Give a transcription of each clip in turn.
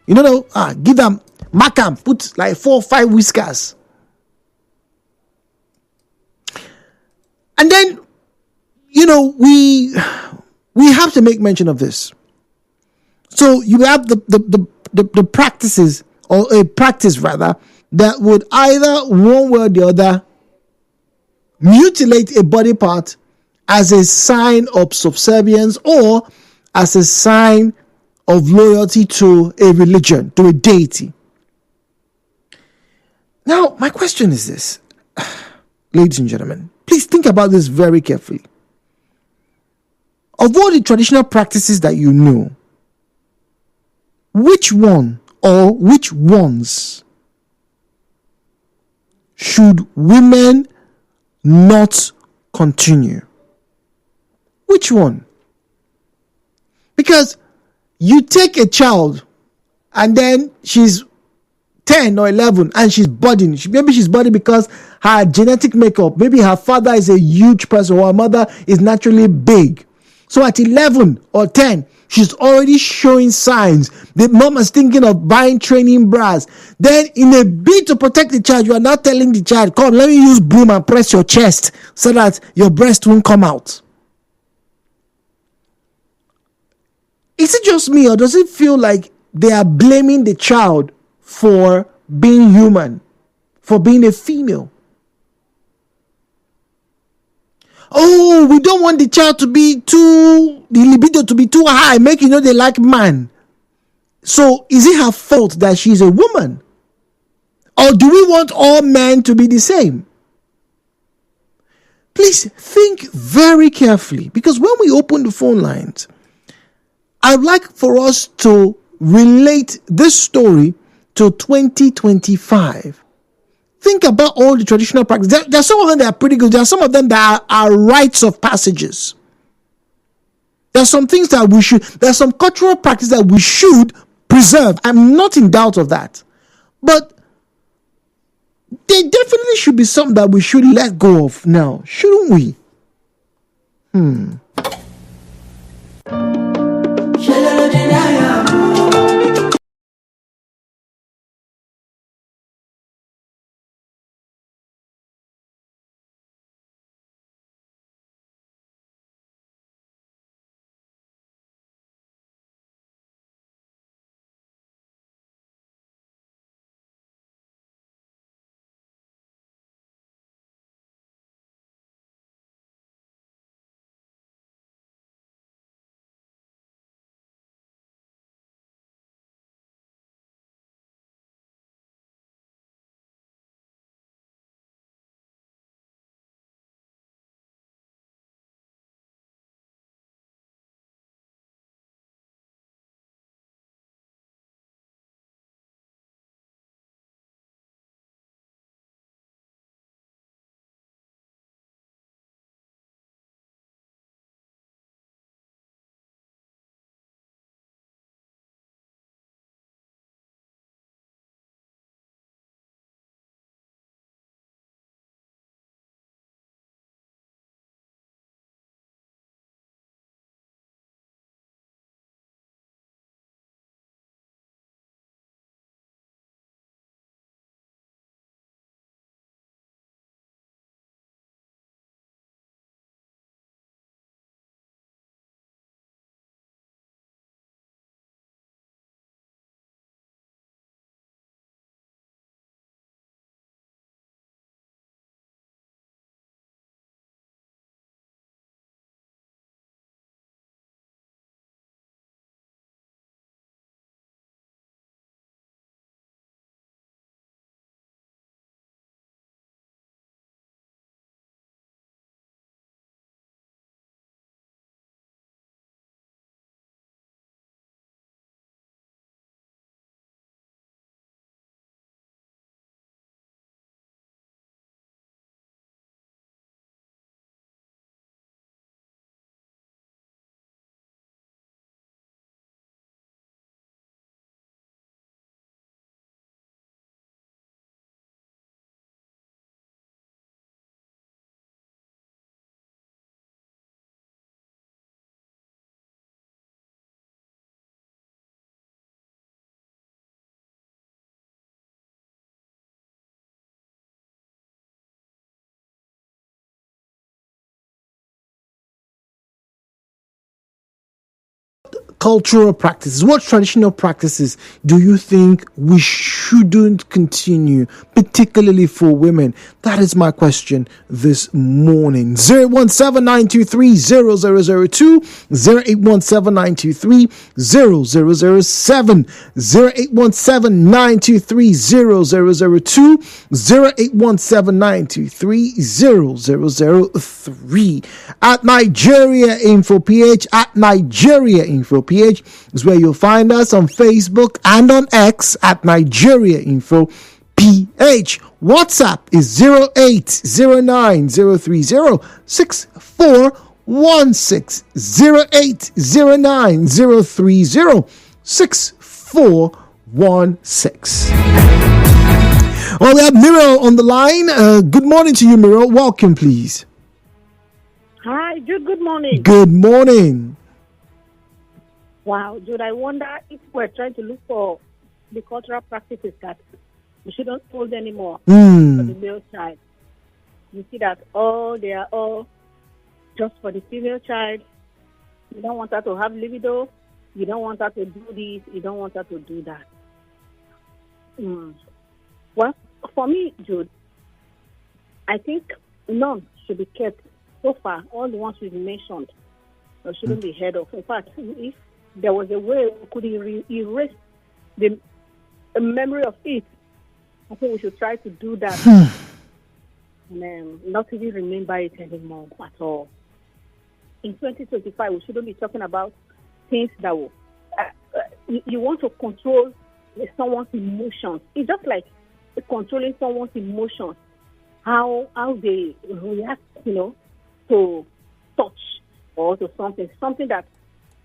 Give them Macam, put like 4 or 5 whiskers. And then, we have to make mention of this. So you have the practices, or a practice rather, that would either one way or the other mutilate a body part as a sign of subservience or as a sign of loyalty to a religion, to a deity. Now, my question is this, ladies and gentlemen, please think about this very carefully. Of all the traditional practices that you know, which one or which ones should women not continue? Which one? Because you take a child and then she's 10 or 11 and she's budding. Maybe she's budding because her genetic makeup, maybe her father is a huge person or her mother is naturally big. So at 11 or 10, she's already showing signs. The mom is thinking of buying training bras. Then in a bid to protect the child, you are not telling the child, come, let me use broom and press your chest so that your breast won't come out. Is it just me, or does it feel like they are blaming the child for being human, for being a female? Oh, we don't want the child to be the libido to be too high, make they like man. So is it her fault that she's a woman? Or do we want all men to be the same? Please think very carefully, because when we open the phone lines, I'd like for us to relate this story to 2025. Think about all the traditional practices. There are some of them that are pretty good. There are some of them that are rites of passages. There are some things that there are some cultural practices that we should preserve. I'm not in doubt of that. But there definitely should be something that we should let go of now, shouldn't we? cultural practices, what traditional practices do you think we shouldn't continue, particularly for women? That is my question this morning. 017-923-0002, 0817923-0007, 0817923-0002, 0817923-0003. At Nigeriainfo PH, at Nigeriainfo PH is where you'll find us on Facebook and on X at Nigeriainfo PH. WhatsApp is 08030306416, 08090306416. Well, we have Miro on the line. Good morning to you, Miro. Welcome, please. Hi, Jude. Good morning. Good morning. Wow, Jude, I wonder if we're trying to look for the cultural practices that we shouldn't hold anymore for the male child. You see that they are all just for the female child. You don't want her to have libido. You don't want her to do this. You don't want her to do that. Well, for me, Jude, I think none should be kept. So far, all the ones we've mentioned shouldn't be heard of. In fact, if there was a way we could erase the memory of it, I think we should try to do that and not even remember it anymore at all. In 2025, we shouldn't be talking about things that will, you want to control someone's emotions. It's just like controlling someone's emotions, how they react, to touch or to something that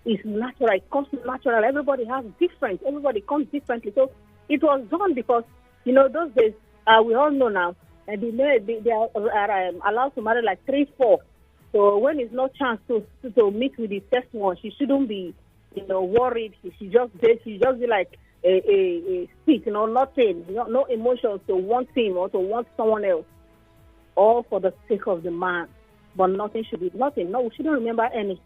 is natural. It comes natural. Everybody comes differently. So it was done because, those days, we all know now, and they are allowed to marry like 3, 4. So when it's no chance to meet with the first one, she shouldn't be, worried. She just be like a stick, nothing, no emotions to want him or to want someone else, all for the sake of the man. But nothing should be nothing. No, we shouldn't remember any.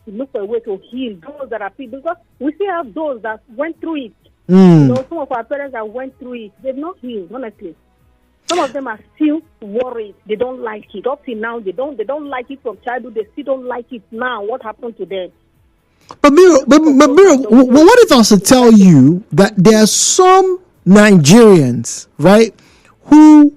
We look for a way to heal those that are people, because we still have those that went through it. Some of our parents that went through it, they've not healed, honestly. Some of them are still worried. They don't like it. Up till now, they don't like it from childhood. They still don't like it now. What happened to them? But Miro, what if I was to tell you that there are some Nigerians, right, who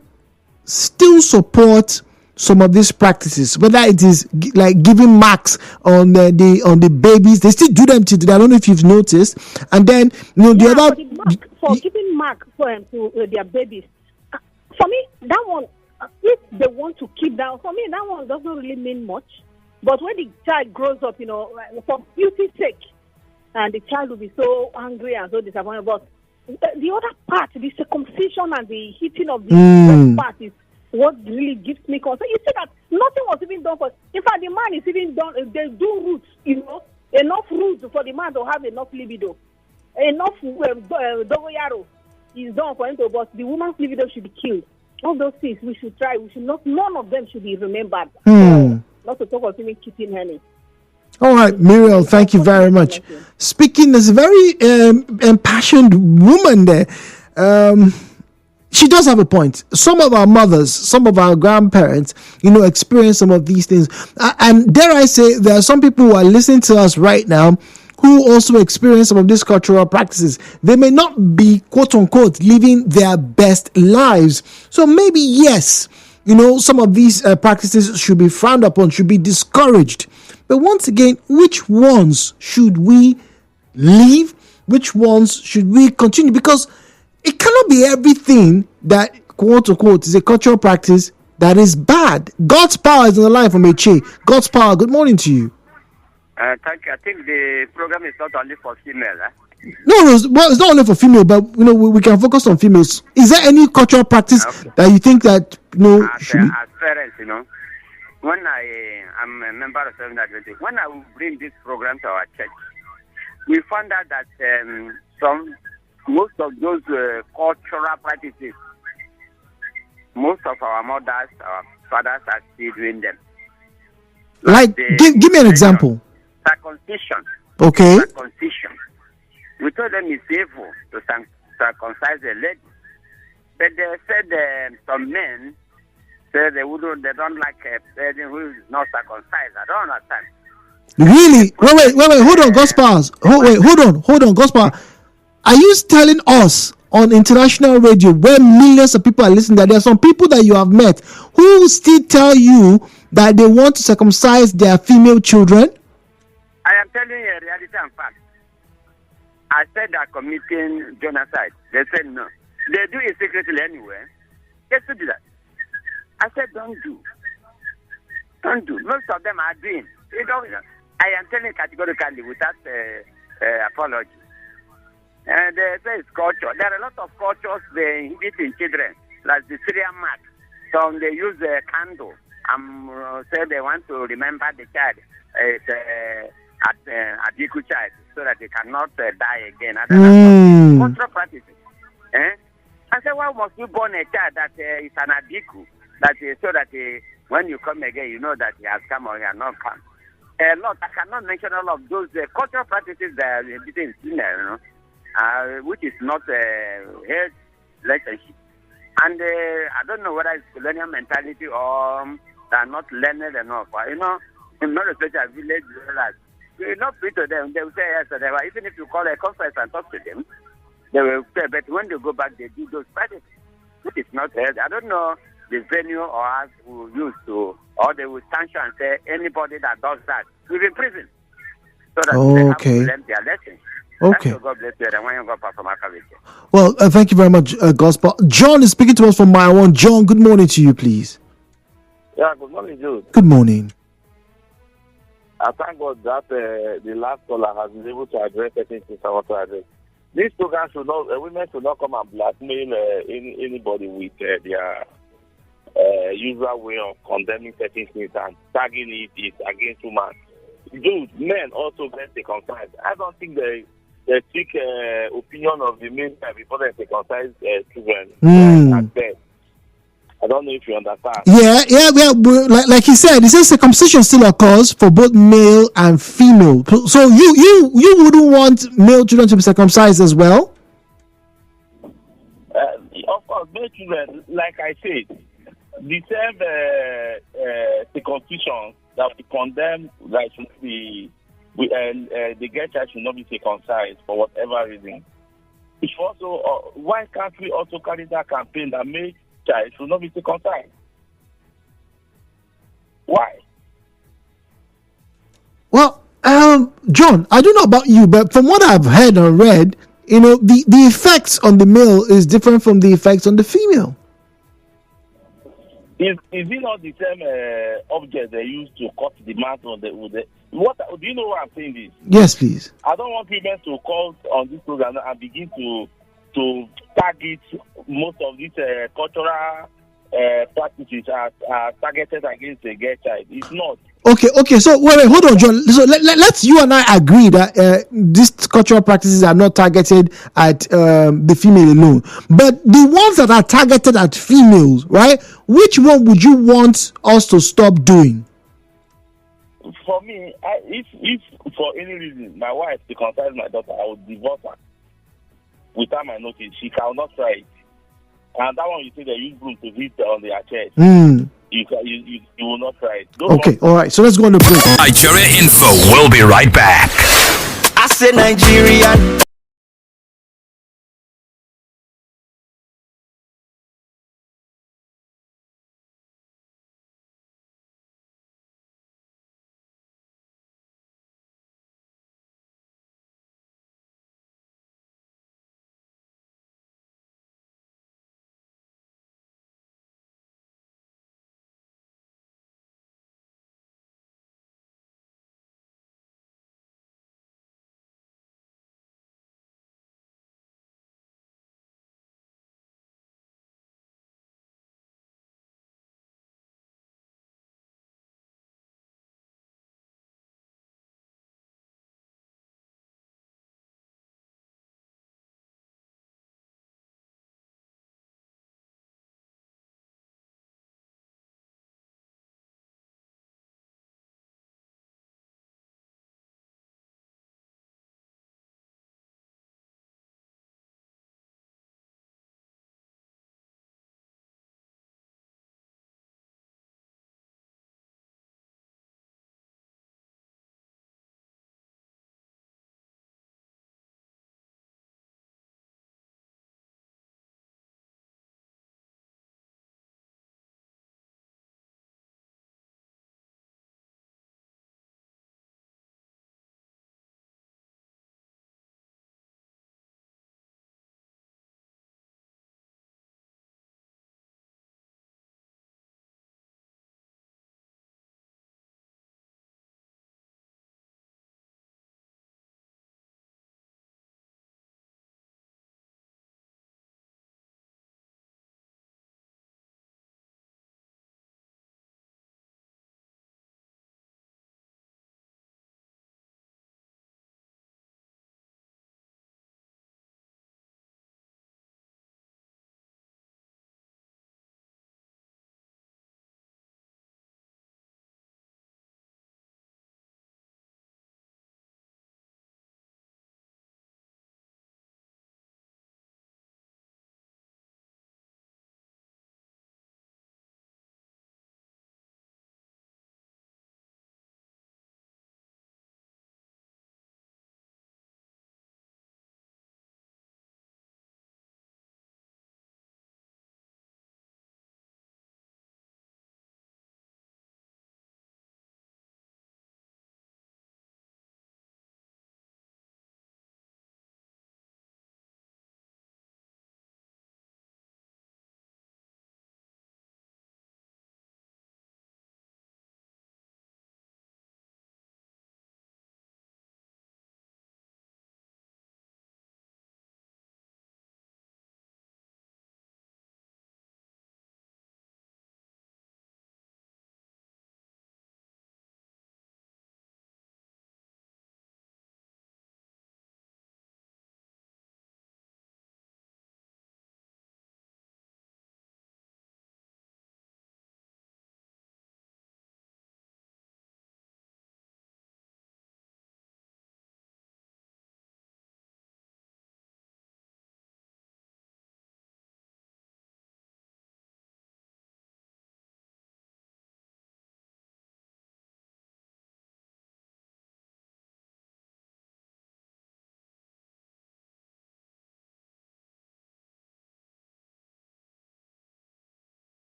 still support some of these practices, whether it is like giving marks on the babies, they still do them today. I don't know if you've noticed. And then for giving mark to their babies. For me, that one, if they want to keep that, for me that one doesn't really mean much. But when the child grows up, for beauty's sake, and the child will be so angry and so disappointed. But the other part, the circumcision and the hitting of the part is what really gives me concern. You see that nothing was even done for. In fact, the man is even done. They do roots, enough roots for the man to have enough libido, enough dogoyaro is done for him to. But the woman's libido should be killed. All those things we should try. We should not. None of them should be remembered. Not to talk of even keeping honey. All right, Muriel, thank you very much. Speaking as a very impassioned woman there. She does have a point. Some of our mothers, some of our grandparents, experience some of these things. And dare I say, there are some people who are listening to us right now who also experience some of these cultural practices. They may not be, quote unquote, living their best lives. So maybe, yes, some of these practices should be frowned upon, should be discouraged. But once again, which ones should we leave? Which ones should we continue? Because it cannot be everything that, quote unquote, is a cultural practice that is bad. God's power is on the line from Eche. God's power, good morning to you. Thank you. I think the program is not only for female. No, it's not only for female, but we can focus on females. Is there any cultural practice that you think that should be? As parents, when I'm a member of 720, when I will bring this program to our church, we found out that most of those cultural practices, most of our mothers, our fathers are still doing them. Like give me an example. Circumcision. Okay. Circumcision it's evil to circumcise a lady. But they said some men say they don't like a person who is not circumcised. I don't understand. Really? Wait, hold on, Gospels. Hold on, Gospel. Are you telling us on international radio where millions of people are listening that there are some people that you have met who still tell you that they want to circumcise their female children? I am telling you a reality and fact. I said they're committing genocide. They said no. They do it secretly anyway. They should do that. I said don't do. Don't do. Most of them are doing. I am telling categorically without apology. And they say it's culture. There are a lot of cultures they inhibit in children, like the Syrian mark. So they use a candle and say they want to remember the child at Diku child so that they cannot die again. Cultural practices. I said, why must you born a child that is an Adiku? That so that when you come again, you know that he has come or he has not come. A lot. I cannot mention all of those cultural practices that are between sinners, which is not a health relationship. And I don't know whether it's colonial mentality or they are not learned enough. In most especially village dwellers, you will not preach to them. They will say yes or never. Even if you call a conference and talk to them, they will say, but when they go back, they do those practices, which is not healthy. I don't know the venue or us who used to, or they will sanction and say anybody that does that will be in prison. So that they have to learn their lessons. Okay. God bless you. And when you go back from Africa. Well, thank you very much, Gospel. John is speaking to us from my one. John, good morning to you, please. Yeah, good morning, Jude. Good morning. I thank God that the last caller has been able to address certain things I want to address. This program should not, women should not come and blackmail anybody with their usual way of condemning certain things and tagging it against women. Dude, men also get circumcised. I don't think they seek opinion of the men before they circumcise children. I don't know if you understand. Yeah. Like he said circumcision still occurs for both male and female. So you wouldn't want male children to be circumcised as well? Of course, male children, like I said, the same circumcision that we condemn that should be, the girl child should not be circumcised for whatever reason. It's also why can't we also carry that campaign that makes child should not be circumcised? Why? Well, John, I don't know about you, but from what I've heard or read, the effects on the male is different from the effects on the female. Is it not the same object they use to cut the mouth on what? Do you know what I'm saying? This? Yes, please. I don't want women to call on this program and begin to target most of these cultural practices are targeted against the gay child. It's not. Okay. So wait, hold on, John. So let's you and I agree that these cultural practices are not targeted at the female alone, but the ones that are targeted at females, right? Which one would you want us to stop doing? For me, if for any reason my wife circumcise my daughter, I would divorce her without my notice. She cannot try it, and that one you say they use broom to hit on their chest. You will not try it. Okay, all right. So let's go on the break. Nigeriainfo will be right back. I said Nigerian.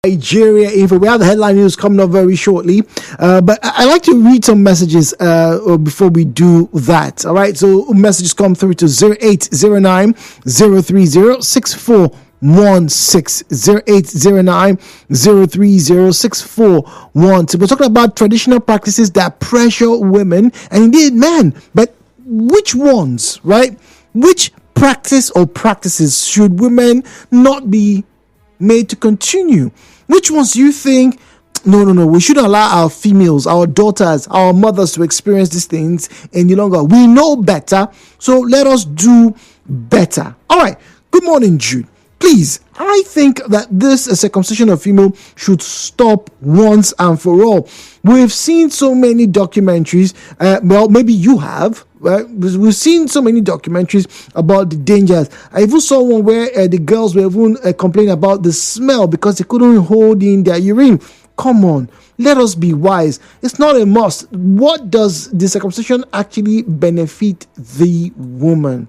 Nigeriainfo. We have the headline news coming up very shortly, but I like to read some messages before we do that. All right, so messages come through to 0809 030 6416 0809 030 6416. We're talking about traditional practices that pressure women and indeed men, but which ones, right? Which practice or practices should women not be made to continue? Which ones do you think, no, we shouldn't allow our females, our daughters, our mothers to experience these things any longer? We know better, so let us do better. All right, good morning, Jude. Please, I think that this circumcision of female should stop once and for all. We've seen so many documentaries, well, maybe you have, right? We've seen so many documentaries about the dangers. I even saw one where the girls were even complaining about the smell because they couldn't hold in their urine. Come on, let us be wise. It's not a must. What does the circumcision actually benefit the woman?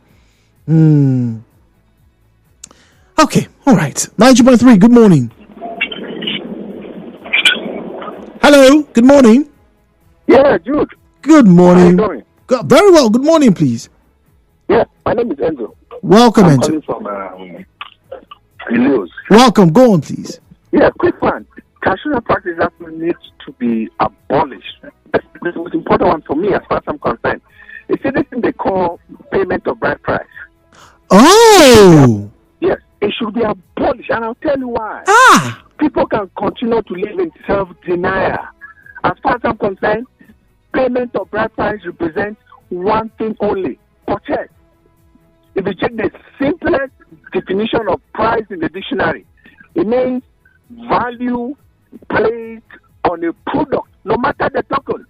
Okay, all right. 90.3, good morning. Hello, good morning. Yeah, Jude. Good morning. How are you doing? Very well, good morning, please. Yeah, my name is Enzo. Welcome, I'm Enzo. calling from News. Welcome, go on, please. Yeah, quick one. Traditional practice actually needs to be abolished. That's the most important one for me as far as I'm concerned. You see this thing they call payment of bride price. Oh! Yes, it should be abolished, and I'll tell you why. People can continue to live in self-denial. As far as I'm concerned, payment of bride price represents one thing only: purchase. If you check the simplest definition of price in the dictionary, it means value placed on a product, no matter the token.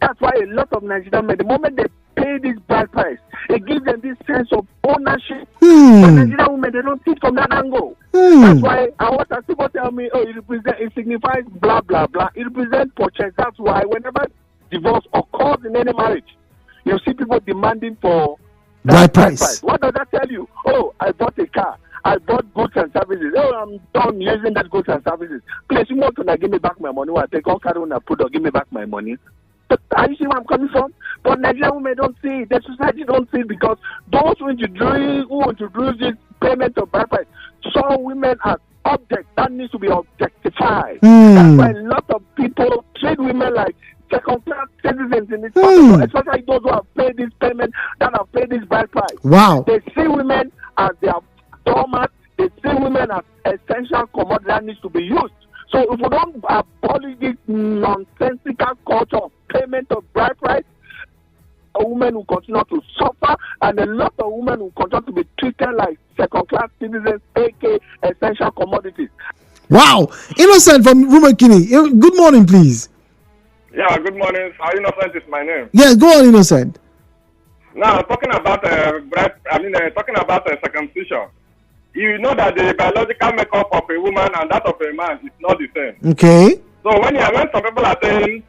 That's why a lot of Nigerian men, the moment they pay this bride price, it gives them this sense of ownership. But Nigerian women, they don't see it from that angle. That's why, and what people tell me, it signifies blah, blah, blah. It represents purchase. That's why whenever divorce occurs in any marriage, you see people demanding for bride price. What does that tell you? Oh, I bought a car. I bought goods and services. Oh, I'm done using that goods and services. Please, you want to give me back my money? I take all car on a product, give me back my money. Are you see where I'm coming from? But Nigerian women don't see it. The society don't see it because those who introduce this payment of bride price saw women as objects that needs to be objectified. That's why a lot of people treat women like second-class citizens in this country, especially those who have paid this payment, that have paid this bride price. Wow. They see women as their doormat. They see women as essential commodity that needs to be used. So if we don't abolish this nonsensical culture of payment of bride price, a woman will continue to suffer, and a lot of women will continue to be treated like second-class citizens, aka essential commodities. Wow. Innocent from Rumekini. Good morning, please. Yeah, good morning. Innocent is my name. Yes, go on, Innocent. Now, talking about circumcision. You know that the biological makeup of a woman and that of a man is not the same. Okay. So when some people are saying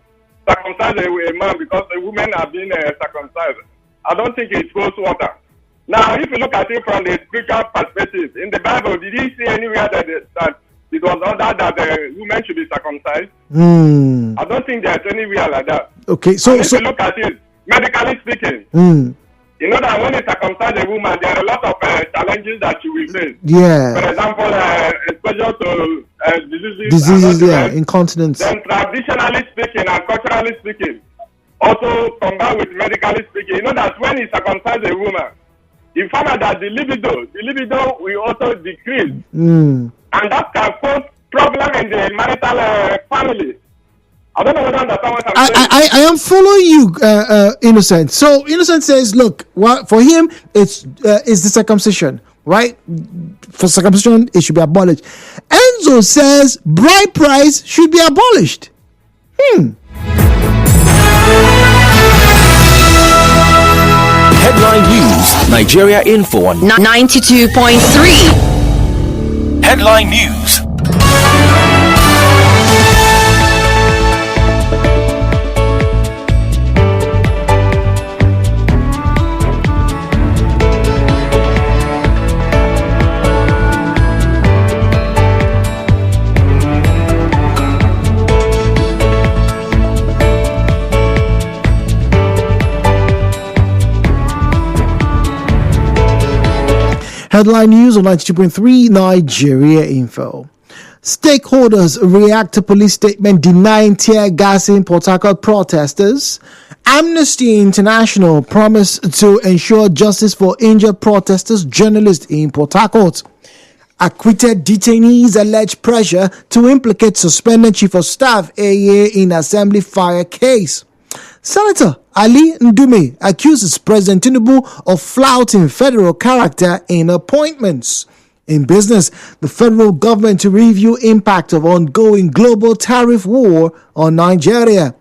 circumcise a man because a woman are being circumcised, I don't think it holds water. Now, if you look at it from the spiritual perspective, in the Bible, did you see anywhere that it was ordered that women should be circumcised? I don't think there's anywhere like that. Okay, so if you look at it, medically speaking, you know that when you circumcise a woman, there are a lot of challenges that you will face. Yeah. For example, exposure to diseases, incontinence. Then traditionally speaking and culturally speaking, also combined with medically speaking, you know that when you circumcise a woman, you find out that the libido will also decrease. And that can cause problem in the marital family. I don't know whether I understand what I'm saying. I am following you, Innocent. So Innocent says, look, for him, it's the circumcision, right? For circumcision, it should be abolished. Enzo says bride price should be abolished. Headline News, Nigeriainfo on 92.3. Headline News. Headline news on 92.3 Nigeria Info. Stakeholders react to police statement denying tear gassing Port Harcourt protesters. Amnesty International promised to ensure justice for injured protesters, journalists in Port Harcourt. Acquitted detainees allege pressure to implicate suspended chief of staff AA in assembly fire case. Senator Ali Ndume accuses President Tinubu of flouting federal character in appointments. In business, the federal government to review impact of ongoing global tariff war on Nigeria.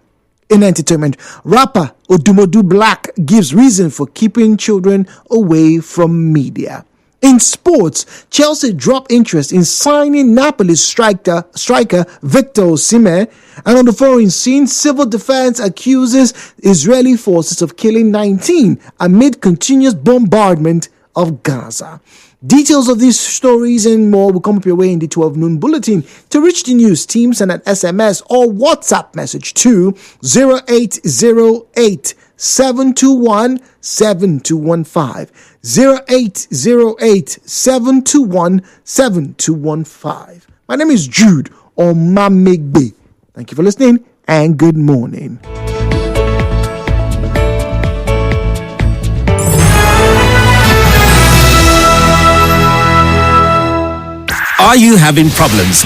In entertainment, rapper Odumodu Black gives reason for keeping children away from media. In sports, Chelsea drop interest in signing Napoli's striker Victor Osimhen. And on the foreign scene, civil defense accuses Israeli forces of killing 19 amid continuous bombardment of Gaza. Details of these stories and more will come up your way in the 12 noon bulletin. To reach the news team, send an SMS or WhatsApp message to 0808 721 7215. 0808 721 7215. My name is Jude Omamegbe. Thank you for listening and good morning. Are you having problems?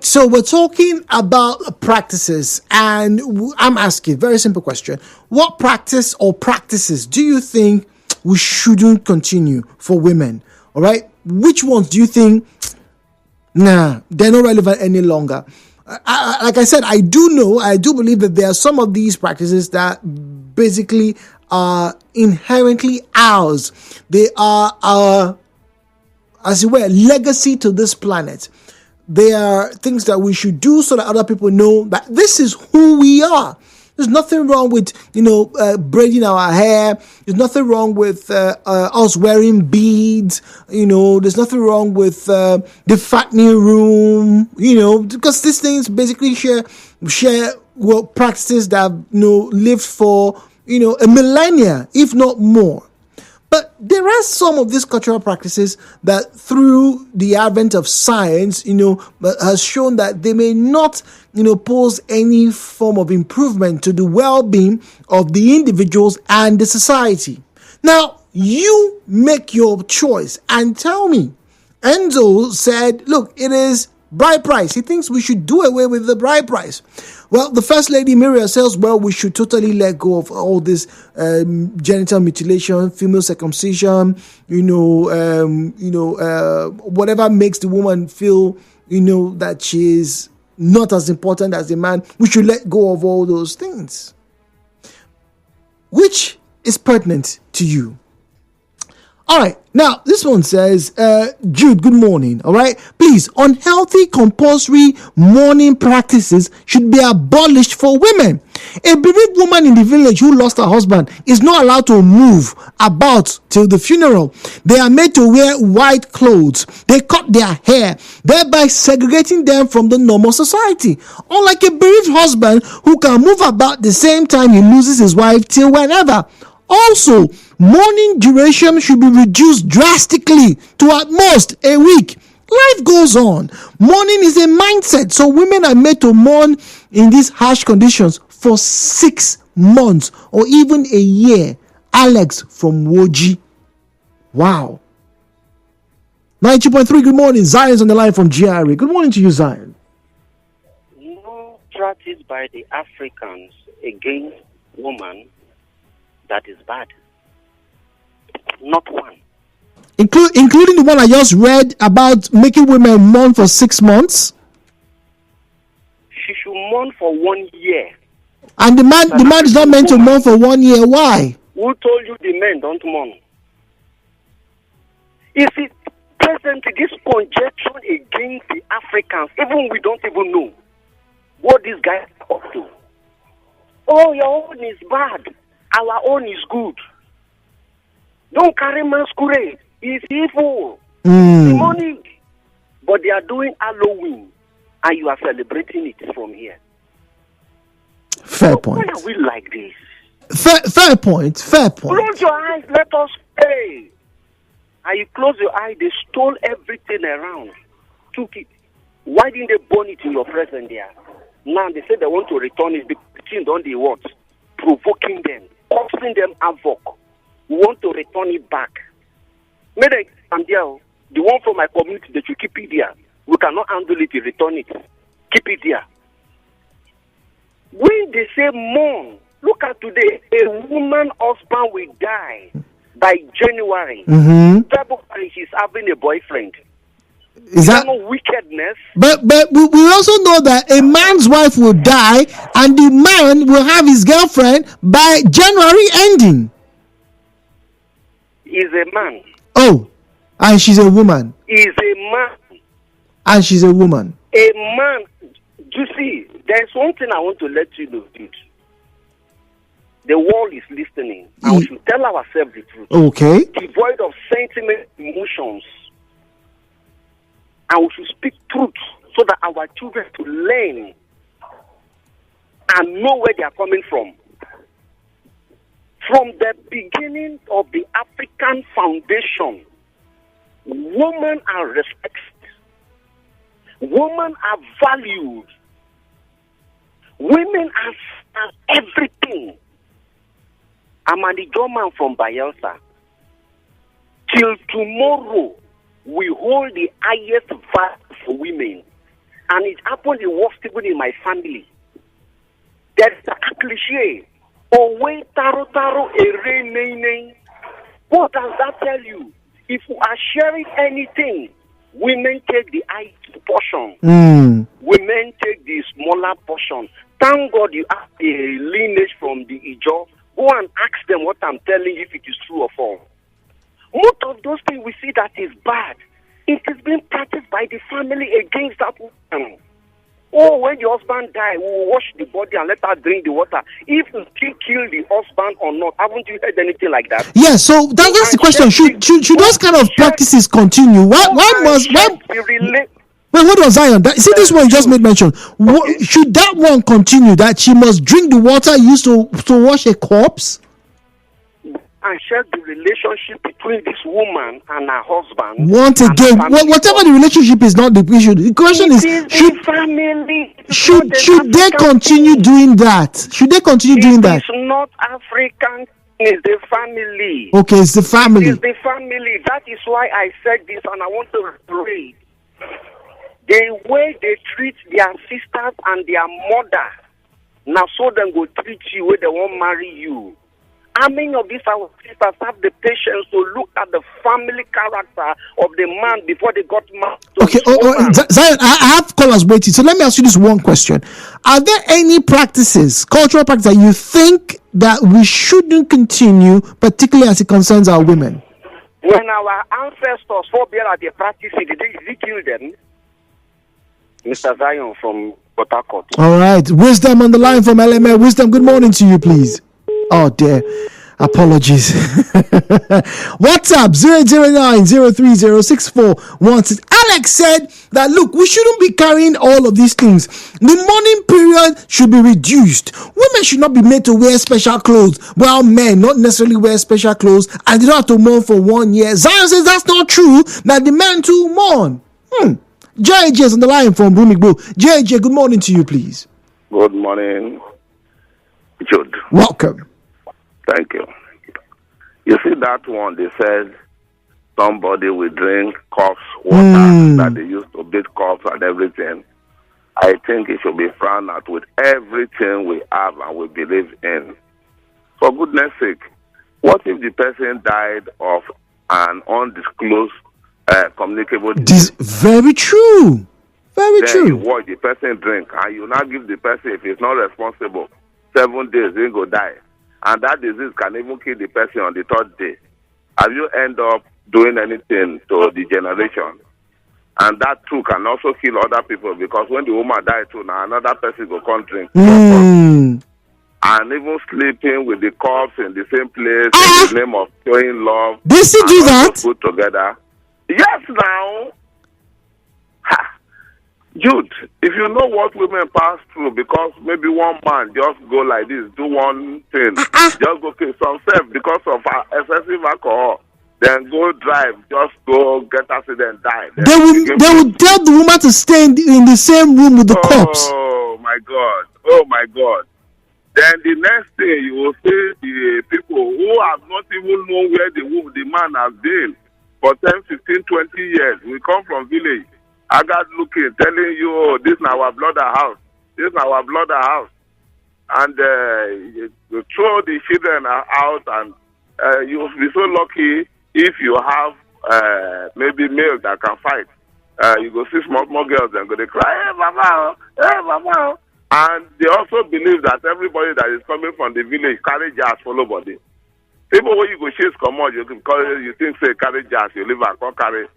So we're talking about practices, and I'm asking very simple question. What practice or practices do you think we shouldn't continue for women? All right. Which ones do you think, they're not relevant any longer? Like I said, I do believe that there are some of these practices that basically are inherently ours. They are our, as it were, legacy to this planet. They are things that we should do so that other people know that this is who we are. There's nothing wrong with, braiding our hair. There's nothing wrong with us wearing beads. There's nothing wrong with the fattening room, because these things basically share practices that have, lived for, a millennia, if not more. But there are some of these cultural practices that through the advent of science, has shown that they may not, pose any form of improvement to the well-being of the individuals and the society. Now, you make your choice and tell me. Enzo said, look, it is bride price. He thinks we should do away with the bride price. Well, the First Lady Miriam says, we should totally let go of all this genital mutilation, female circumcision, whatever makes the woman feel, that she's not as important as the man. We should let go of all those things. Which is pertinent to you? All right. Now, this one says, Jude, good morning. All right. Please, unhealthy compulsory mourning practices should be abolished for women. A bereaved woman in the village who lost her husband is not allowed to move about till the funeral. They are made to wear white clothes. They cut their hair, thereby segregating them from the normal society. Unlike a bereaved husband who can move about the same time he loses his wife till whenever. Also, mourning duration should be reduced drastically to at most a week. Life goes on. Mourning is a mindset, so women are made to mourn in these harsh conditions for 6 months or even a year. Alex from Woji. Wow. 92.3, good morning. Zion's on the line from GRA. Good morning to you, Zion. No practice by the Africans against women that is bad. Not one. including the one I just read about making women mourn for 6 months. She should mourn for 1 year. And the man is not meant to mourn for 1 year. Why? Who told you the men don't mourn? Is it present this conjecture against the Africans? Even we don't even know what these guys are up to. Oh, your own is bad. Our own is good. Don't carry masquerade. It's evil. Demonic. But they are doing Halloween, and you are celebrating it from here. Fair point. Why are we like this? Fair point. Close your eyes. Let us pray. And you close your eyes. They stole everything around. Took it. Why didn't they burn it in your presence there? Now they say they want to return it because on the what? Provoking them. Causing them havoc. We want to return it back. Maybe I'm there. The one from my community, that you keep it there. We cannot handle it, return it. Keep it there. When they say mourn, look at today, a woman husband will die by January. February, she's having a boyfriend. Is that no wickedness? But we also know that a man's wife will die and the man will have his girlfriend by January ending. He's a man. Oh, and she's a woman. He's a man. And she's a woman. A man. You see, there's one thing I want to let you know, dude. The world is listening. And we should tell ourselves the truth. Okay. Devoid of sentiment, emotions. And we should speak truth so that our children to learn and know where they are coming from. From the beginning of the African foundation, women are respected. Women are valued. Women are everything. I'm a German from Bayelsa. Till tomorrow, we hold the highest value for women. And it happened the worst even in my family. There's a cliche. Oh, wait, taro, ere, what does that tell you? If you are sharing anything, women take the highest portion. Women take the smaller portion. Thank God you have a lineage from the Ijo. Go and ask them what I'm telling you if it is true or false. Most of those things we see that is bad. It is being practiced by the family against that woman. Oh, when the husband dies, we will wash the body and let her drink the water. If you kill the husband or not, haven't you heard anything like that? Yeah, so that's the question. Should those kind of practices continue? Why Wait, what was Zion? See, this one you just made mention. Okay. Should that one continue? That she must drink the water used to wash a corpse? And check the relationship between this woman and her husband. Once again, whatever the relationship is not the issue. The question is should they continue doing that? Should they continue doing that? It's not African. It's the family. Okay, it's the family. It's the family. That is why I said this, and I want to read. The way they treat their sisters and their mother, now so them go treat you when they won't marry you. How many of these our sisters have the patience to look at the family character of the man before they got married? Okay, Zion, I have callers waiting. So let me ask you this one question. Are there any practices, cultural practices, that you think that we shouldn't continue, particularly as it concerns our women? When our ancestors forbade the practice, did they kill them? Mr. Zion from Port Harcourt. All right. Wisdom on the line from LMA. Wisdom, good morning to you, please. Oh, dear. Apologies. WhatsApp 009-030-6416. Alex said that, look, we shouldn't be carrying all of these things. The mourning period should be reduced. Women should not be made to wear special clothes, while men not necessarily wear special clothes, and they don't have to mourn for 1 year. Zion says that's not true, that the men too mourn. JJ is on the line from Brumigbo. JJ, good morning to you, please. Good morning, Jude. Welcome. Thank you. You see that one, they said somebody will drink coughs water that they used to beat coughs and everything. I think it should be frowned at with everything we have and we believe in. For goodness sake, what if the person died of an undisclosed communicable disease. Very true. Very true. You watch the person drink, and you now give the person, if he's not responsible, 7 days, he go die. And that disease can even kill the person on the 3rd day. Have you end up doing anything to the generation? And that too can also kill other people, because when the woman dies too, now another person will come drink. And even sleeping with the corpse in the same place in the name of showing love. They still do that? Put together. Yes, now. Jude, if you know what women pass through, because maybe one man just go like this, do one thing, just go kill himself because of excessive alcohol, then go drive, just go get accident, die. They will tell the woman to stay in the same room with the corpse. Oh my God! Oh my God! Then the next thing you will see the people who have not even known where the man has been for 10, 15, 20 years. We come from village. I got looking, telling you, oh, this is our brother house. This is our brother house. And you throw the children out, and you'll be so lucky if you have maybe male that can fight. You go see small girls and go, they cry, hey, mama, hey, mama. And they also believe that everybody that is coming from the village carry jazz, follow body. People when you go chase come on, you think say carry jazz, you live and come carry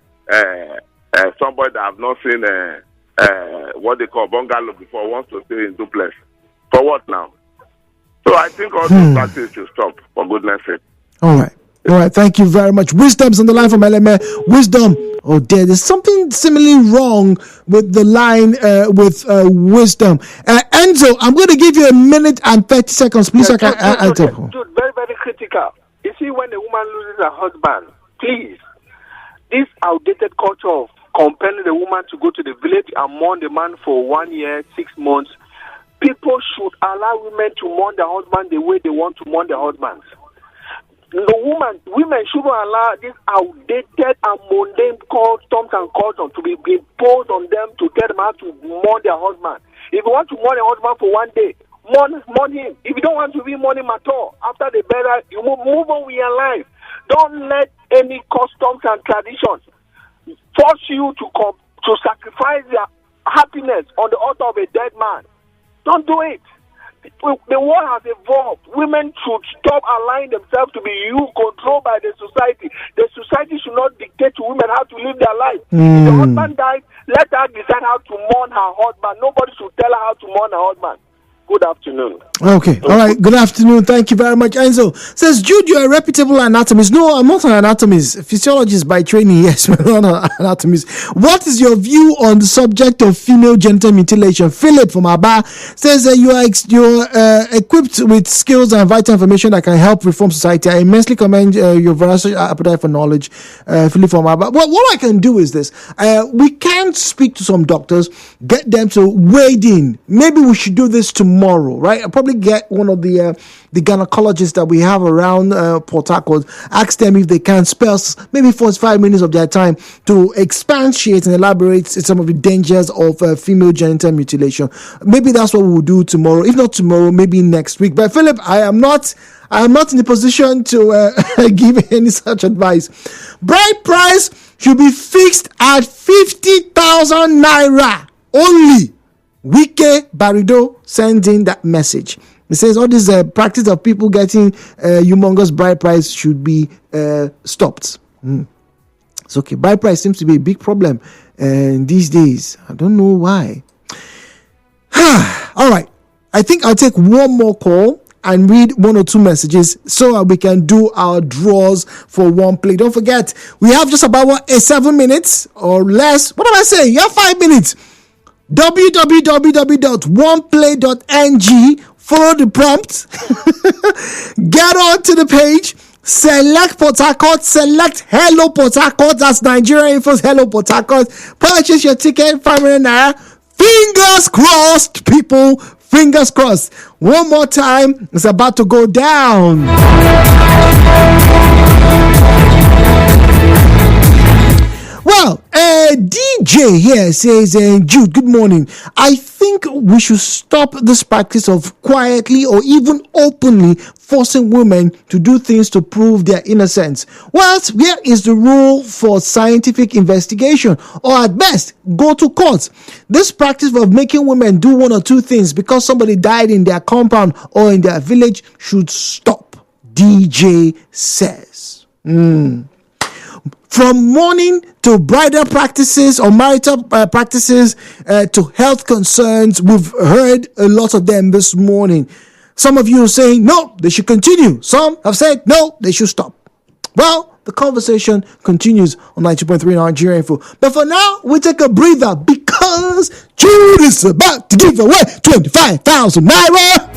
somebody that have not seen what they call bungalow before wants to stay in duplex. For what now? So I think all these practices should stop, for goodness sake. All right. Thank you very much. Wisdom's on the line from LMA. Wisdom. Oh, there's something similarly wrong with the line with Wisdom. Enzo, I'm going to give you 1 minute and 30 seconds, please. Dude, very, very critical. You see, when a woman loses her husband, please, this outdated culture of compelling the woman to go to the village and mourn the man for 1 year, 6 months, people should allow women to mourn their husband the way they want to mourn their husbands. Women shouldn't allow this outdated and mundane customs and culture to be imposed on them to tell them how to mourn their husband. If you want to mourn your husband for 1 day, mourn him. If you don't want to be mourn him at all, after the burial, you move on with your life. Don't let any customs and traditions force you to sacrifice your happiness on the altar of a dead man. Don't do it. The world has evolved. Women should stop allowing themselves to be controlled by the society. The society should not dictate to women how to live their life. If the husband dies, let her decide how to mourn her husband. Nobody should tell her how to mourn her husband. Good afternoon. Okay. All right. Good afternoon. Thank you very much. Enzo says, Jude, you're a reputable anatomist. No, I'm not an anatomist. Physiologist by training. Yes, but not an anatomist. What is your view on the subject of female genital mutilation? Philip from Aba says that you're equipped with skills and vital information that can help reform society. I immensely commend your voracious appetite for knowledge, Philip from Aba. Well, what I can do is this. We can speak to some doctors, get them to wade in. Maybe we should do this tomorrow, right? I'll probably get one of the gynecologists that we have around Port Harcourt, ask them if they can spare maybe 45 minutes of their time to expatiate and elaborate some of the dangers of female genital mutilation. Maybe that's what we'll do tomorrow. If not tomorrow, maybe next week. But Philip, I am not in a position to give any such advice. Bride price should be fixed at 50,000 naira only. Wike Barido sends in that message. It says all this practice of people getting humongous bride price should be stopped. It's okay. Bride price seems to be a big problem these days. I don't know why. All right. I think I'll take one more call and read 1 or 2 messages so we can do our draws for one play. Don't forget, we have just about 7 minutes or less. What am I saying? You have 5 minutes. www.oneplay.ng. Follow the prompt. Get on to the page. Select Port Harcourt. Select Hello Port Harcourt. That's Nigeriainfo's Hello Port Harcourt. Purchase your ticket. 500 naira. Fingers crossed, people. Fingers crossed. One more time. It's about to go down. Well, DJ here says, Jude, good morning. I think we should stop this practice of quietly or even openly forcing women to do things to prove their innocence. Well, where is the rule for scientific investigation? Or at best, go to court. This practice of making women do one or two things because somebody died in their compound or in their village should stop, DJ says. From mourning to bridal practices or marital practices to health concerns, we've heard a lot of them this morning. Some of you are saying, no, they should continue. Some have said, no, they should stop. Well, the conversation continues on 92.3 Nigeriainfo. But for now, we take a breather because Jude is about to give away 25,000 naira.